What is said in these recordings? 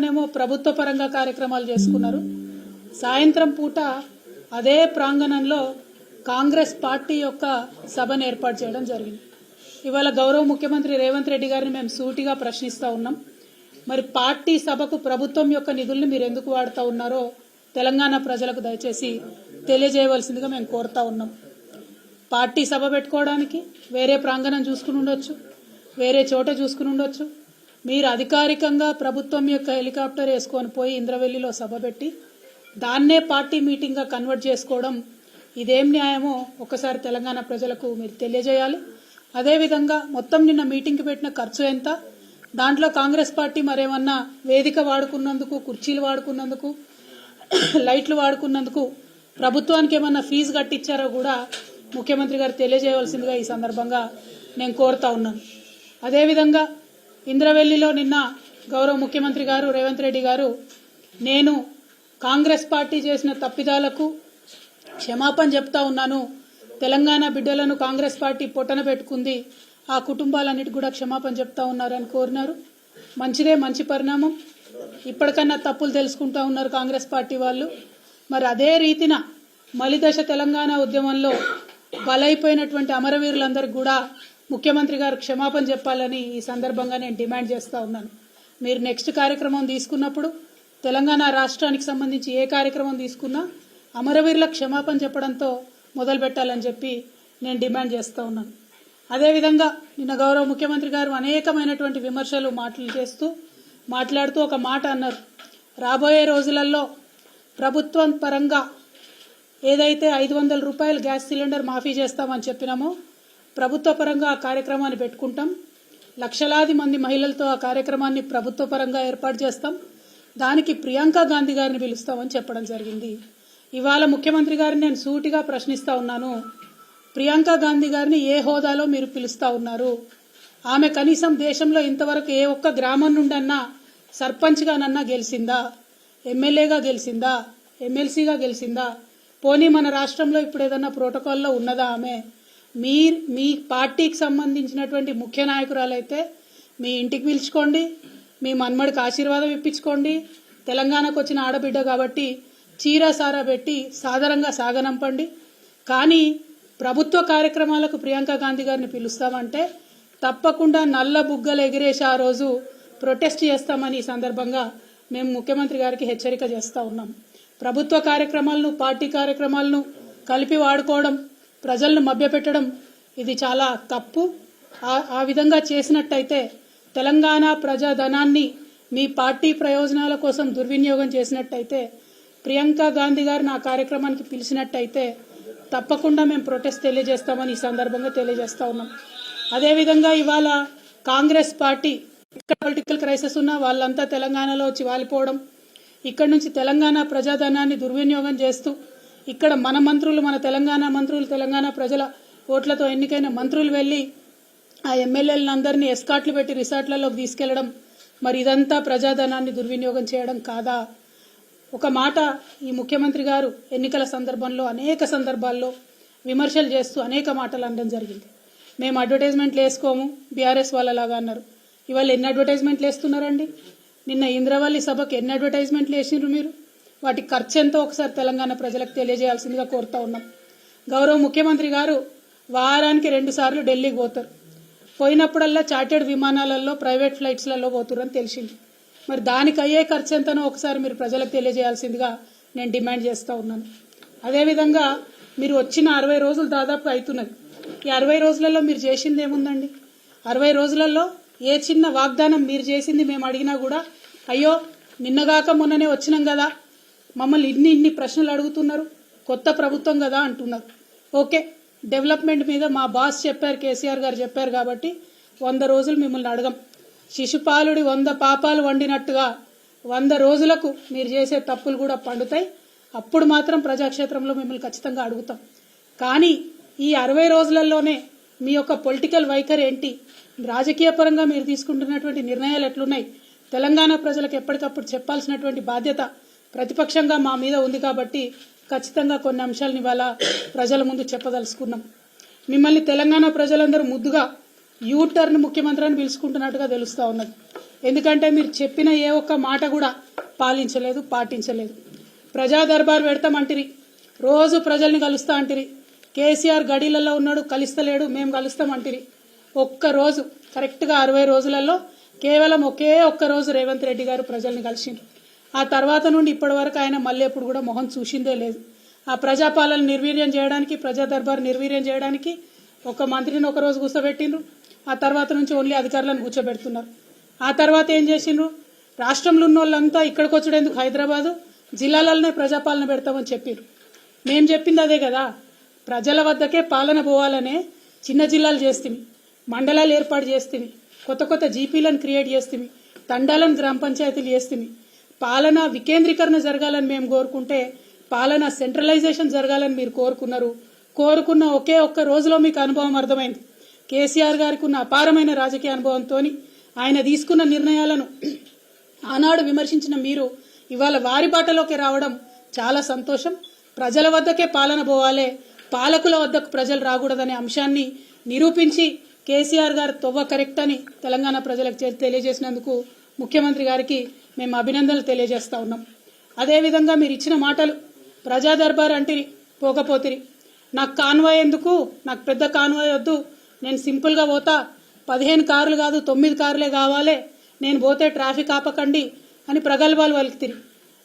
నేమో ప్రభుత్వ పరంగా కార్యక్రమాలు చేసుకున్నారు. సాయంత్రం పూట అదే ప్రాంగణంలో కాంగ్రెస్ పార్టీ యొక్క సభను ఏర్పాటు చేయడం జరిగింది. ఇవాళ గౌరవ ముఖ్యమంత్రి రేవంత్ రెడ్డి గారిని మేము సూటిగా ప్రశ్నిస్తా ఉన్నాం. మరి పార్టీ సభకు ప్రభుత్వం యొక్క నిధుల్ని మీరు ఎందుకు వాడుతూ ఉన్నారో తెలంగాణ ప్రజలకు దయచేసి తెలియజేయవలసిందిగా మేము కోరుతా ఉన్నాం. పార్టీ సభ పెట్టుకోవడానికి వేరే ప్రాంగణం చూసుకుని ఉండొచ్చు, వేరే చోట చూసుకుని ఉండొచ్చు. మీరు అధికారికంగా ప్రభుత్వం యొక్క హెలికాప్టర్ వేసుకొని పోయి ఇంద్రవెల్లిలో సభ పెట్టి దాన్నే పార్టీ మీటింగ్గా కన్వర్ట్ చేసుకోవడం ఇదేం న్యాయమో ఒకసారి తెలంగాణ ప్రజలకు మీరు తెలియజేయాలి. అదేవిధంగా మొత్తం నిన్న మీటింగ్కి పెట్టిన ఖర్చు ఎంత, దాంట్లో కాంగ్రెస్ పార్టీ మరేమన్నా వేదిక వాడుకున్నందుకు, కుర్చీలు వాడుకున్నందుకు, లైట్లు వాడుకున్నందుకు ప్రభుత్వానికి ఏమన్నా ఫీజు కట్టించారో కూడా ముఖ్యమంత్రి గారు తెలియజేయవలసిందిగా ఈ సందర్భంగా నేను కోరుతా ఉన్నాను. అదేవిధంగా ఇంద్రవెల్లిలో నిన్న గౌరవ ముఖ్యమంత్రి గారు రేవంత్ రెడ్డి గారు నేను కాంగ్రెస్ పార్టీ చేసిన తప్పిదాలకు క్షమాపణ చెప్తా ఉన్నాను, తెలంగాణ బిడ్డలను కాంగ్రెస్ పార్టీ పొట్టన పెట్టుకుంది, ఆ కుటుంబాలన్నిటి కూడా క్షమాపణ చెప్తా ఉన్నారని కోరినారు. మంచిదే, మంచి పరిణామం. ఇప్పటికన్నా తప్పులు తెలుసుకుంటా ఉన్నారు కాంగ్రెస్ పార్టీ వాళ్ళు. మరి అదే రీతిన మలిదశ తెలంగాణ ఉద్యమంలో బలైపోయినటువంటి అమరవీరులందరికీ కూడా ముఖ్యమంత్రి గారు క్షమాపణ చెప్పాలని ఈ సందర్భంగా నేను డిమాండ్ చేస్తూ ఉన్నాను. మీరు నెక్స్ట్ కార్యక్రమం తీసుకున్నప్పుడు తెలంగాణ రాష్ట్రానికి సంబంధించి ఏ కార్యక్రమం తీసుకున్నా అమరవీరులకు క్షమాపణ చెప్పడంతో మొదలు పెట్టాలని చెప్పి నేను డిమాండ్ చేస్తూ ఉన్నాను. అదేవిధంగా నిన్న గౌరవ ముఖ్యమంత్రి గారు అనేకమైనటువంటి విమర్శలు మాట్లాడుతూ ఒక మాట అన్నారు. రాబోయే రోజులలో ప్రభుత్వం పరంగా ఏదైతే 500 రూపాయలు గ్యాస్ సిలిండర్ మాఫీ చేస్తామని చెప్పినామో ప్రభుత్వ పరంగా ఆ కార్యక్రమాన్ని పెట్టుకుంటాం, లక్షలాది మంది మహిళలతో ఆ కార్యక్రమాన్ని ప్రభుత్వ పరంగా ఏర్పాటు చేస్తాం, దానికి ప్రియాంక గాంధీ గారిని పిలుస్తామని చెప్పడం జరిగింది. ఇవాళ ముఖ్యమంత్రి గారిని నేను సూటిగా ప్రశ్నిస్తా ఉన్నాను, ప్రియాంక గాంధీ గారిని ఏ హోదాలో మీరు పిలుస్తా ఉన్నారు? ఆమె కనీసం దేశంలో ఇంతవరకు ఏ ఒక్క గ్రామం నుండన్నా సర్పంచ్గానన్నా గెలిచిందా, ఎమ్మెల్యేగా గెలిచిందా, ఎమ్మెల్సీగా గెలిచిందా? పోనీ మన రాష్ట్రంలో ఇప్పుడు ఏదన్నా ప్రోటోకాల్లో ఉన్నదా ఆమె? మీ పార్టీకి సంబంధించినటువంటి ముఖ్య నాయకురాలైతే మీ ఇంటికి పిలుచుకోండి, మీ మన్మడికి ఆశీర్వాదం ఇప్పించుకోండి, తెలంగాణకు వచ్చిన ఆడబిడ్డ కాబట్టి చీర సారా పెట్టి సాదరంగా సాగనంపండి. కానీ ప్రభుత్వ కార్యక్రమాలకు ప్రియాంక గాంధీ గారిని పిలుస్తామంటే తప్పకుండా నల్ల బుగ్గలు ఎగిరేసి ఆ రోజు ప్రొటెస్ట్ చేస్తామని ఈ సందర్భంగా మేము ముఖ్యమంత్రి గారికి హెచ్చరిక చేస్తూ ఉన్నాం. ప్రభుత్వ కార్యక్రమాలను, పార్టీ కార్యక్రమాలను కలిపి వాడుకోవడం, ప్రజలను మభ్యపెట్టడం ఇది చాలా తప్పు. ఆ విధంగా చేసినట్టయితే తెలంగాణ ప్రజాధనాన్ని మీ పార్టీ ప్రయోజనాల కోసం దుర్వినియోగం చేసినట్టయితే, ప్రియాంక గాంధీ గారిని ఆ కార్యక్రమానికి పిలిచినట్టయితే తప్పకుండా మేము ప్రొటెస్ట్ తెలియజేస్తామని ఈ సందర్భంగా తెలియజేస్తా ఉన్నాం. అదేవిధంగా ఇవాళ కాంగ్రెస్ పార్టీ ఇక్కడ పొలిటికల్ క్రైసిస్ ఉన్న వాళ్ళంతా తెలంగాణలో వచ్చి వాలిపోవడం, ఇక్కడ నుంచి తెలంగాణ ప్రజాధనాన్ని దుర్వినియోగం చేస్తూ ఇక్కడ మన మంత్రులు, మన తెలంగాణ మంత్రులు, తెలంగాణ ప్రజల ఓట్లతో ఎన్నికైన మంత్రులు వెళ్ళి ఆ ఎమ్మెల్యేలందరినీ ఎస్కాట్లు పెట్టి రిసార్ట్లలోకి తీసుకెళ్లడం, మరి ఇదంతా ప్రజాధనాన్ని దుర్వినియోగం చేయడం కాదా? ఒక మాట ఈ ముఖ్యమంత్రి గారు ఎన్నికల సందర్భంలో అనేక సందర్భాల్లో విమర్శలు చేస్తూ అనేక మాటలు అనడం జరిగింది. మేము అడ్వర్టైజ్మెంట్లు వేసుకోము బీఆర్ఎస్ వాళ్ళలాగా అన్నారు. ఇవాళ ఎన్ని అడ్వర్టైజ్మెంట్లు వేస్తున్నారండి? నిన్న ఇంద్రవల్లి సభకు ఎన్ని అడ్వర్టైజ్మెంట్లు వేసినారు మీరు? వాటి ఖర్చు ఎంతో ఒకసారి తెలంగాణ ప్రజలకు తెలియజేయాల్సిందిగా కోరుతా ఉన్నాం. గౌరవ ముఖ్యమంత్రి గారు వారానికి 2 సార్లు ఢిల్లీకి పోతారు. పోయినప్పుడల్లా చార్టెడ్ విమానాలలో, ప్రైవేట్ ఫ్లైట్స్లలో పోతురని తెలిసింది. మరి దానికి అయ్యే ఖర్చు ఎంతనో ఒకసారి మీరు ప్రజలకు తెలియజేయాల్సిందిగా నేను డిమాండ్ చేస్తూ ఉన్నాను. అదేవిధంగా మీరు వచ్చిన 60 రోజులు దాదాపు అవుతున్నది. ఈ 60 రోజులలో మీరు చేసింది ఏముందండి? 60 రోజులలో ఏ చిన్న వాగ్దానం మీరు చేసింది మేము అడిగినా కూడా అయ్యో నిన్నగాక మొన్ననే వచ్చినాం కదా, మమ్మల్ని ఇన్ని ప్రశ్నలు అడుగుతున్నారు, కొత్త ప్రభుత్వం కదా అంటున్నారు. ఓకే, డెవలప్మెంట్ మీద మా బాస్ చెప్పారు, కేసీఆర్ గారు చెప్పారు కాబట్టి 100 రోజులు మిమ్మల్ని అడగం. శిశుపాలుడి 100 పాపాలు వండినట్టుగా 100 రోజులకు మీరు చేసే తప్పులు కూడా పండుతాయి. అప్పుడు మాత్రం ప్రజాక్షేత్రంలో మిమ్మల్ని ఖచ్చితంగా అడుగుతాం. కానీ ఈ 60 రోజులలోనే మీ యొక్క పొలిటికల్ వైఖరి ఏంటి, రాజకీయ పరంగా మీరు తీసుకుంటున్నటువంటి నిర్ణయాలు ఎట్లున్నాయి, తెలంగాణ ప్రజలకు ఎప్పటికప్పుడు చెప్పాల్సినటువంటి బాధ్యత ప్రతిపక్షంగా మా మీద ఉంది. కాబట్టి ఖచ్చితంగా కొన్ని అంశాలను ఇవాళ ప్రజల ముందు చెప్పదలుచుకున్నాం. మిమ్మల్ని తెలంగాణ ప్రజలందరూ ముద్దుగా యూటర్న్ ముఖ్యమంత్రి అని పిలుచుకుంటున్నట్టుగా తెలుస్తా ఉన్నది. ఎందుకంటే మీరు చెప్పిన ఏ ఒక్క మాట కూడా పాలించలేదు, పాటించలేదు. ప్రజా దర్బార్ పెడతామంటిరి, రోజు ప్రజల్ని కలుస్తా అంటిరి. కేసీఆర్ గడిలలో ఉన్నాడు, కలుస్తలేడు, మేము కలుస్తామంటిరి. ఒక్కరోజు కరెక్ట్గా 60 రోజులలో కేవలం ఒకే ఒక్క రోజు రేవంత్ రెడ్డి గారు ప్రజల్ని కలిసిండ్రు. ఆ తర్వాత నుండి ఇప్పటి వరకు ఆయన మళ్ళీ ఎప్పుడు కూడా మొహం చూసిందే లేదు. ఆ ప్రజాపాలన నిర్వీర్యం చేయడానికి, ప్రజా దర్బార్ నిర్వీర్యం చేయడానికి ఒక మంత్రిని ఒక రోజు కూర్చోబెట్టిండ్రు. ఆ తర్వాత నుంచి ఓన్లీ అధికారులను కూర్చోబెడుతున్నారు. ఆ తర్వాత ఏం చేసిండ్రు? రాష్ట్రంలో ఉన్న వాళ్ళంతా ఇక్కడికి వచ్చేందుకు హైదరాబాదు జిల్లాలలోనే ప్రజాపాలన పెడతామని చెప్పారు. మేము చెప్పింది అదే కదా, ప్రజల వద్దకే పాలన పోవాలనే చిన్న జిల్లాలు చేస్తుంది, మండలాలు ఏర్పాటు చేస్తుంది, కొత్త కొత్త జీపీలను క్రియేట్ చేస్తుంది, తండాలను గ్రామ పంచాయతీలు చేస్తుంది. పాలన వికేంద్రీకరణ జరగాలని మేము కోరుకుంటే పాలన సెంట్రలైజేషన్ జరగాలని మీరు కోరుకున్నారు. కోరుకున్న ఒకే ఒక్క రోజులో మీకు అనుభవం అర్థమైంది. కేసీఆర్ గారికి ఉన్న అపారమైన రాజకీయ అనుభవంతో ఆయన తీసుకున్న నిర్ణయాలను ఆనాడు విమర్శించిన మీరు ఇవాళ వారి బాటలోకి రావడం చాలా సంతోషం. ప్రజల వద్దకే పాలన పోవాలే, పాలకుల వద్దకు ప్రజలు రాకూడదనే అంశాన్ని నిరూపించి కేసీఆర్ గారు తొవ్వ కరెక్ట్ అని తెలంగాణ ప్రజలకు తెలియజేసినందుకు ముఖ్యమంత్రి గారికి మేము అభినందనలు తెలియజేస్తా ఉన్నాం. అదేవిధంగా మీరు ఇచ్చిన మాటలు, ప్రజా దర్బార్ అంటిరి, పోకపోతిరి. నాకు కాన్వాయ్ ఎందుకు, నాకు పెద్ద కాన్వాయ్ వద్దు, నేను సింపుల్గా పోతా, 15 కార్లు కాదు 9 కార్లే కావాలి, నేను పోతే ట్రాఫిక్ ఆపకండి అని ప్రగల్భాలు పలుకుతిరి.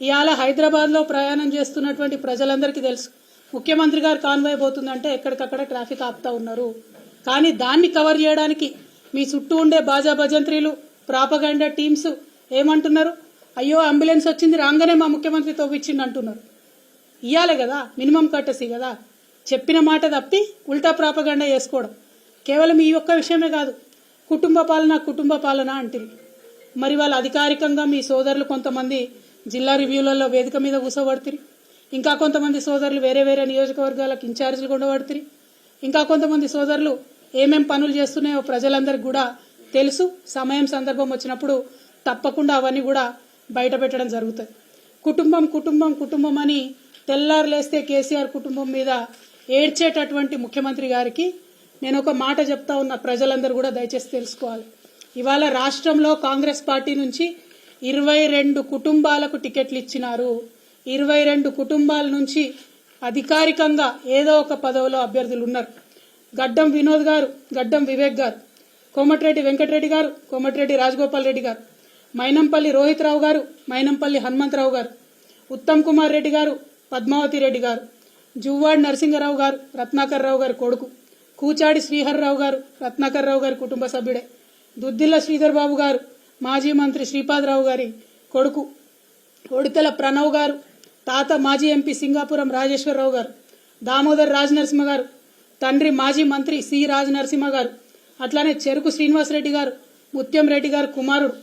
ఇవాళ హైదరాబాద్లో ప్రయాణం చేస్తున్నటువంటి ప్రజలందరికీ తెలుసు, ముఖ్యమంత్రి గారు కాన్వాయ్ పోతుందంటే ఎక్కడికక్కడ ట్రాఫిక్ ఆపుతా ఉన్నారు. కానీ దాన్ని కవర్ చేయడానికి మీ చుట్టూ ఉండే బాజా భజంత్రీలు, ప్రాపగండా టీమ్స్ ఏమంటున్నారు? అయ్యో అంబులెన్స్ వచ్చింది రాగానే మా ముఖ్యమంత్రి తవ్విచ్చింది అంటున్నారు. ఇవ్వాలి కదా, మినిమం కట్టసి కదా. చెప్పిన మాట తప్పి ఉల్టా ప్రాపగండా చేసుకోవడం. కేవలం ఈ ఒక్క విషయమే కాదు, కుటుంబ పాలన అంటిరి. మరి వాళ్ళు అధికారికంగా మీ సోదరులు కొంతమంది జిల్లా రివ్యూలలో వేదిక మీద కూర్చోబడుతుంది, ఇంకా కొంతమంది సోదరులు వేరే వేరే నియోజకవర్గాలకు ఇన్ఛార్జీలు ఉండబడుతుంది, ఇంకా కొంతమంది సోదరులు ఏమేం పనులు చేస్తున్నాయో ప్రజలందరికీ కూడా తెలుసు. సమయం సందర్భం వచ్చినప్పుడు తప్పకుండా అవన్నీ కూడా బయట పెట్టడం జరుగుతుంది. కుటుంబం కుటుంబం కుటుంబం అని తెల్లారులేస్తే కేసీఆర్ కుటుంబం మీద ఏడ్చేటటువంటి ముఖ్యమంత్రి గారికి నేను ఒక మాట చెప్తా ఉన్నా, ప్రజలందరూ కూడా దయచేసి తెలుసుకోవాలి. ఇవాళ రాష్ట్రంలో కాంగ్రెస్ పార్టీ నుంచి 22 కుటుంబాలకు టికెట్లు ఇచ్చినారు. 22 కుటుంబాల నుంచి అధికారికంగా ఏదో ఒక పదవిలో అభ్యర్థులు ఉన్నారు. గడ్డం వినోద్ గారు, గడ్డం వివేక్ గారు, కోమటిరెడ్డి వెంకటరెడ్డి గారు, కోమటిరెడ్డి రాజగోపాల్ రెడ్డి గారు, మైనంపల్లి రోహిత్ రావు గారు, మైనంపల్లి హనుమంతరావు గారు, ఉత్తమ్ కుమార్ రెడ్డి గారు, పద్మావతి రెడ్డి గారు, జువ్వాడి నరసింగరావు గారు, రత్నాకర్ రావు గారి కొడుకు, కూచాడి శ్రీహర్రావు గారు, రత్నాకర్ రావు గారి కుటుంబ సభ్యుడే, దుద్దిల్ల శ్రీధర్ బాబు గారు, మాజీ మంత్రి శ్రీపాదరావు గారి కొడుకు, ఒడితెల ప్రణవ్ గారు, తాత మాజీ ఎంపీ సింగాపురం రాజేశ్వరరావు గారు, దామోదర్ రాజనరసింహ గారు, తండ్రి మాజీ మంత్రి సి రాజనరసింహ గారు, అట్లానే చెరుకు శ్రీనివాసరెడ్డి గారు, ముత్యం రెడ్డి గారు కుమారుడు,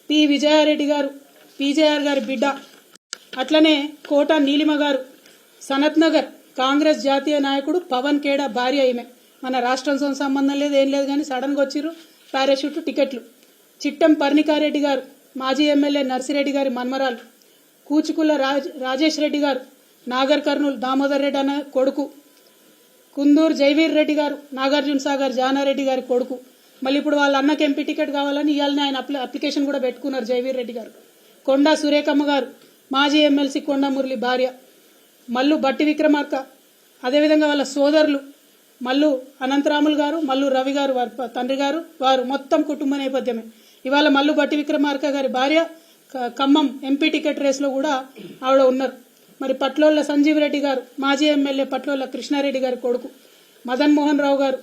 పి విజయారెడ్డి గారు, పీజేఆర్ గారి బిడ్డ, అట్లనే కోట నీలిమ గారు, సనత్ నగర్ కాంగ్రెస్ జాతీయ నాయకుడు పవన్ ఖేడా భార్య. ఈమె మన రాష్ట్రంతో సంబంధం లేదు, ఏం లేదు, కానీ సడన్గా వచ్చిర్రు, పారాషూట్ టికెట్లు. చిట్టం పర్ణికారెడ్డి గారు, మాజీ ఎమ్మెల్యే నర్సిరెడ్డి గారి మన్మరాలు, కూచుకుల రాజేష్ రెడ్డి గారు, నాగర్ కర్నూలు దామోదర్ రెడ్డి అన్న కొడుకు, కుందూరు జైవీర్ రెడ్డి గారు, నాగార్జున సాగర్ జానారెడ్డి గారి కొడుకు. మళ్ళీ ఇప్పుడు వాళ్ళ అన్నకి ఎంపీ టికెట్ కావాలని ఇవాళనే ఆయన అప్లికేషన్ కూడా పెట్టుకున్నారు జైవీర్ రెడ్డి గారు. కొండా సురేఖమ్మ గారు, మాజీ ఎమ్మెల్సీ కొండా మురళి భార్య, మల్లు బట్టి విక్రమార్క, అదేవిధంగా వాళ్ళ సోదరులు మల్లు అనంతరాములు గారు, మల్లు రవి గారు వారి తండ్రి గారు, వారు మొత్తం కుటుంబ నేపథ్యమే. ఇవాళ మల్లు బట్టి విక్రమార్క గారి భార్య ఖమ్మం ఎంపీ టికెట్ రేసులో కూడా ఆవిడ ఉన్నారు. మరి పట్లోళ్ళ సంజీవ్ రెడ్డి గారు, మాజీ ఎమ్మెల్యే పట్లోళ్ళ కృష్ణారెడ్డి గారి కొడుకు, మదన్ మోహన్ రావు గారు,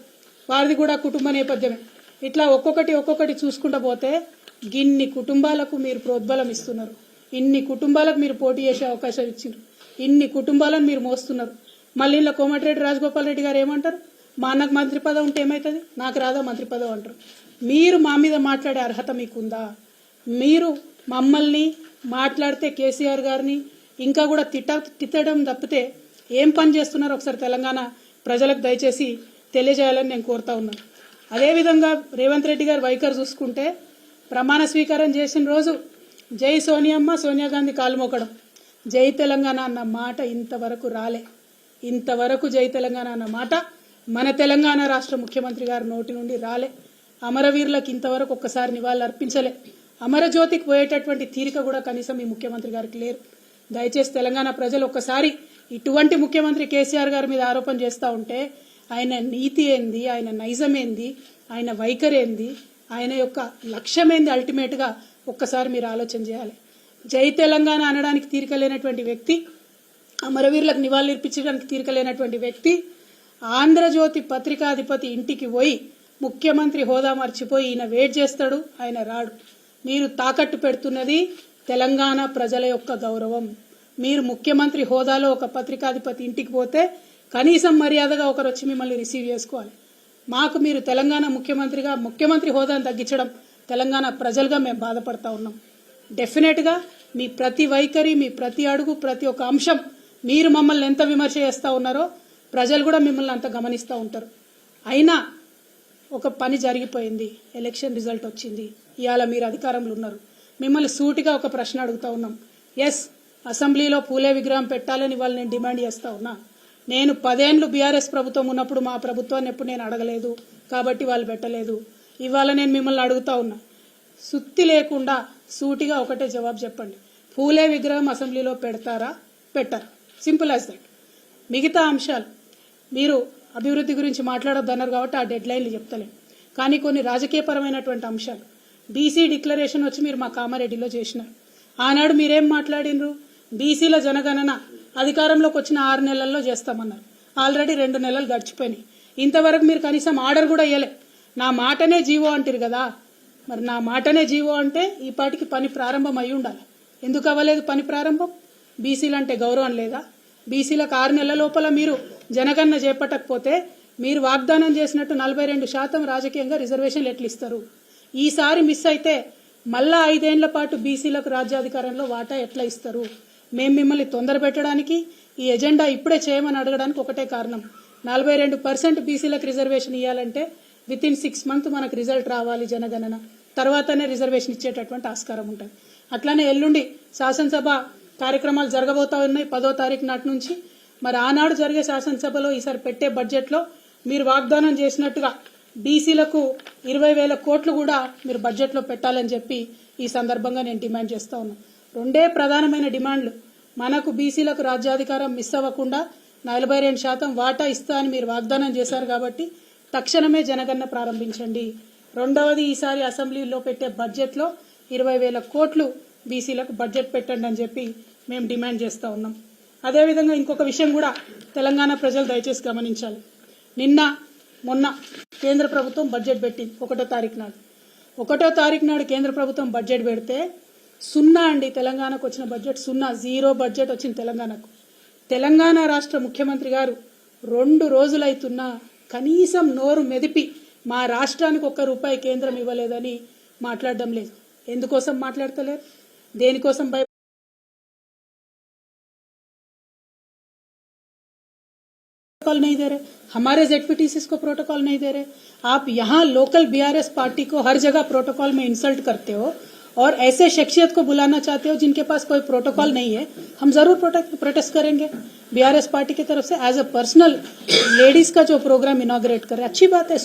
వారిది కూడా కుటుంబ నేపథ్యమే. ఇట్లా ఒక్కొక్కటి చూసుకుంటూ పోతే గిన్ని కుటుంబాలకు మీరు ప్రోద్బలం ఇస్తున్నారు, ఇన్ని కుటుంబాలకు మీరు పోటీ చేసే అవకాశం ఇచ్చారు, ఇన్ని కుటుంబాలను మీరు మోస్తున్నారు. మళ్ళీ ఇలా కోమటిరెడ్డి రాజగోపాల్ రెడ్డి గారు ఏమంటారు? మా అన్నకు మంత్రి పదవి ఉంటే ఏమవుతుంది, నాకు రాదా మంత్రి పదవి అంటారు. మీరు మా మీద మాట్లాడే అర్హత మీకుందా? మీరు మమ్మల్ని మాట్లాడితే కేసీఆర్ గారిని ఇంకా కూడా తిట్టడం తప్పితే ఏం పని చేస్తున్నారో ఒకసారి తెలంగాణ ప్రజలకు దయచేసి తెలియజేయాలని నేను కోరుతా ఉన్నాను. అదేవిధంగా రేవంత్ రెడ్డి గారు వైఖరి చూసుకుంటే ప్రమాణ స్వీకారం చేసిన రోజు జై సోనియమ్మ, సోనియా గాంధీ కాలు మోకడం, జై తెలంగాణ అన్న మాట ఇంతవరకు రాలే. ఇంతవరకు జై తెలంగాణ అన్న మాట మన తెలంగాణ రాష్ట్ర ముఖ్యమంత్రి గారి నోటి నుండి రాలే. అమరవీరులకు ఇంతవరకు ఒక్కసారి నివాళులు అర్పించలే. అమరజ్యోతికి పోయేటటువంటి తీరిక కూడా కనీసం ఈ ముఖ్యమంత్రి గారికి లేరు. దయచేసి తెలంగాణ ప్రజలు ఒక్కసారి ఇటువంటి ముఖ్యమంత్రి కేసీఆర్ గారి మీద ఆరోపణ చేస్తూ ఉంటే ఆయన నీతి ఏంది, ఆయన నైజం ఏంది, ఆయన వైఖరి ఏంది, ఆయన యొక్క లక్ష్యం ఏంది, అల్టిమేట్గా ఒక్కసారి మీరు ఆలోచన చేయాలి. జై తెలంగాణ అనడానికి తీరిక లేనటువంటి వ్యక్తి, అమరవీరులకు నివాళులర్పించడానికి తీరిక లేనటువంటి వ్యక్తి ఆంధ్రజ్యోతి పత్రికాధిపతి ఇంటికి పోయి ముఖ్యమంత్రి హోదా మర్చిపోయి ఈయన వెయిట్ చేస్తాడు, ఆయన రాడు. మీరు తాకట్టు పెడుతున్నది తెలంగాణ ప్రజల యొక్క గౌరవం. మీరు ముఖ్యమంత్రి హోదాలో ఒక పత్రికాధిపతి ఇంటికి పోతే కనీసం మర్యాదగా ఒకరు వచ్చి మిమ్మల్ని రిసీవ్ చేసుకోవాలి. మాకు మీరు తెలంగాణ ముఖ్యమంత్రిగా ముఖ్యమంత్రి హోదాను తగ్గించడం తెలంగాణ ప్రజలుగా మేము బాధపడతా ఉన్నాం. డెఫినెట్గా మీ ప్రతి వైఖరి, మీ ప్రతి అడుగు, ప్రతి ఒక్క అంశం మీరు మమ్మల్ని ఎంత విమర్శ చేస్తూ ఉన్నారో ప్రజలు కూడా మిమ్మల్ని అంత గమనిస్తూ ఉంటారు. అయినా ఒక పని జరిగిపోయింది, ఎలక్షన్ రిజల్ట్ వచ్చింది, ఇవాళ మీరు అధికారంలో ఉన్నారు. మిమ్మల్ని సూటిగా ఒక ప్రశ్న అడుగుతా ఉన్నాం. ఎస్, అసెంబ్లీలో పూలే విగ్రహం పెట్టాలని వాళ్ళు నేను డిమాండ్ చేస్తా ఉన్నా. నేను 10 ఏళ్లు బీఆర్ఎస్ ప్రభుత్వం ఉన్నప్పుడు మా ప్రభుత్వాన్ని ఎప్పుడు నేను అడగలేదు కాబట్టి వాళ్ళు పెట్టలేదు. ఇవాళ నేను మిమ్మల్ని అడుగుతా ఉన్నా, సుత్తి లేకుండా సూటిగా ఒకటే జవాబు చెప్పండి. పూలే విగ్రహం అసెంబ్లీలో పెడతారా, పెట్టారా? Simple as that. మిగతా అంశాలు మీరు అభివృద్ధి గురించి మాట్లాడొద్దన్నారు కాబట్టి ఆ డెడ్ లైన్లు చెప్తలేం. కానీ కొన్ని రాజకీయపరమైనటువంటి అంశాలు, బీసీ డిక్లరేషన్ వచ్చి మీరు మా కామారెడ్డిలో చేసినారు. ఆనాడు మీరేం మాట్లాడినరు? బీసీల జనగణన అధికారంలోకి వచ్చిన 6 నెలల్లో చేస్తామన్నారు. ఆల్రెడీ 2 నెలలు గడిచిపోయినాయి. ఇంతవరకు మీరు కనీసం ఆర్డర్ కూడా ఇవ్వలే. నా మాటనే జీవో అంటారు కదా, మరి నా మాటనే జీవో అంటే ఈ పాటికి పని ప్రారంభం అయి ఉండాలి. ఎందుకు అవ్వలేదు పని ప్రారంభం? బీసీలు అంటే గౌరవం లేదా? బీసీలకు 6 నెలల లోపల మీరు జనగణన చేపట్టకపోతే మీరు వాగ్దానం చేసినట్టు 42% రాజకీయంగా రిజర్వేషన్లు ఎట్లు ఇస్తారు? ఈసారి మిస్ అయితే మళ్ళా 5 ఏళ్ల పాటు బీసీలకు రాజ్యాధికారంలో వాటా ఎట్లా ఇస్తారు? మేము మిమ్మల్ని తొందర పెట్టడానికి ఈ ఎజెండా ఇప్పుడే చేయమని అడగడానికి ఒకటే కారణం. 42% బీసీలకు రిజర్వేషన్ ఇవ్వాలంటే వితిన్ 6 months మనకు రిజల్ట్ రావాలి జనగణన, తర్వాతనే రిజర్వేషన్ ఇచ్చేటటువంటి ఆస్కారం ఉంటుంది. అట్లానే ఎల్లుండి శాసనసభ కార్యక్రమాలు జరగబోతా ఉన్నాయి 10వ తారీఖు నాటి నుంచి. మరి ఆనాడు జరిగే శాసనసభలో ఈసారి పెట్టే బడ్జెట్లో మీరు వాగ్దానం చేసినట్టుగా బీసీలకు 20,000 కోట్లు కూడా మీరు బడ్జెట్లో పెట్టాలని చెప్పి ఈ సందర్భంగా నేను డిమాండ్ చేస్తా ఉన్నా. 2 ప్రధానమైన డిమాండ్లు. మనకు బీసీలకు రాజ్యాధికారం మిస్ అవ్వకుండా 42% వాటా ఇస్తా అని మీరు వాగ్దానం చేశారు కాబట్టి తక్షణమే జనగణన ప్రారంభించండి. రెండవది, ఈసారి అసెంబ్లీలో పెట్టే బడ్జెట్లో 20,000 కోట్లు బీసీలకు బడ్జెట్ పెట్టండి అని చెప్పి మేము డిమాండ్ చేస్తూ ఉన్నాం. అదేవిధంగా ఇంకొక విషయం కూడా తెలంగాణ ప్రజలు దయచేసి గమనించాలి. నిన్న మొన్న కేంద్ర ప్రభుత్వం బడ్జెట్ పెట్టింది 1వ తారీఖు నాడు. 1వ తారీఖు నాడు కేంద్ర ప్రభుత్వం బడ్జెట్ పెడితే 0 అండి. తెలంగాణకు వచ్చిన బడ్జెట్ 0, 0 బడ్జెట్ వచ్చింది తెలంగాణకు. తెలంగాణ రాష్ట్ర ముఖ్యమంత్రి గారు 2 రోజులైతున్నా కనీసం నోరు మెదిపి మా రాష్ట్రానికి ₹1 కేంద్రం ఇవ్వలేదని మాట్లాడడం లేదు. ఎందుకోసం మాట్లాడతలేరు? దేనికోసం प्रोटोकॉल नहीं दे रहे? हमारे जेडपीटीसी को प्रोटोकॉल नहीं दे रहे? आप यहाँ लोकल बीआरएस पार्टी को हर जगह प्रोटोकॉल में इंसल्ट करते हो और ऐसे शख्सियत को बुलाना चाहते हो जिनके पास कोई प्रोटोकॉल नहीं है. हम जरूर प्रोटेस्ट करेंगे बीआरएस पार्टी की तरफ से. एज अ पर्सनल लेडीज का जो प्रोग्राम इनॉग्रेट कर रहे हैं, अच्छी बात है.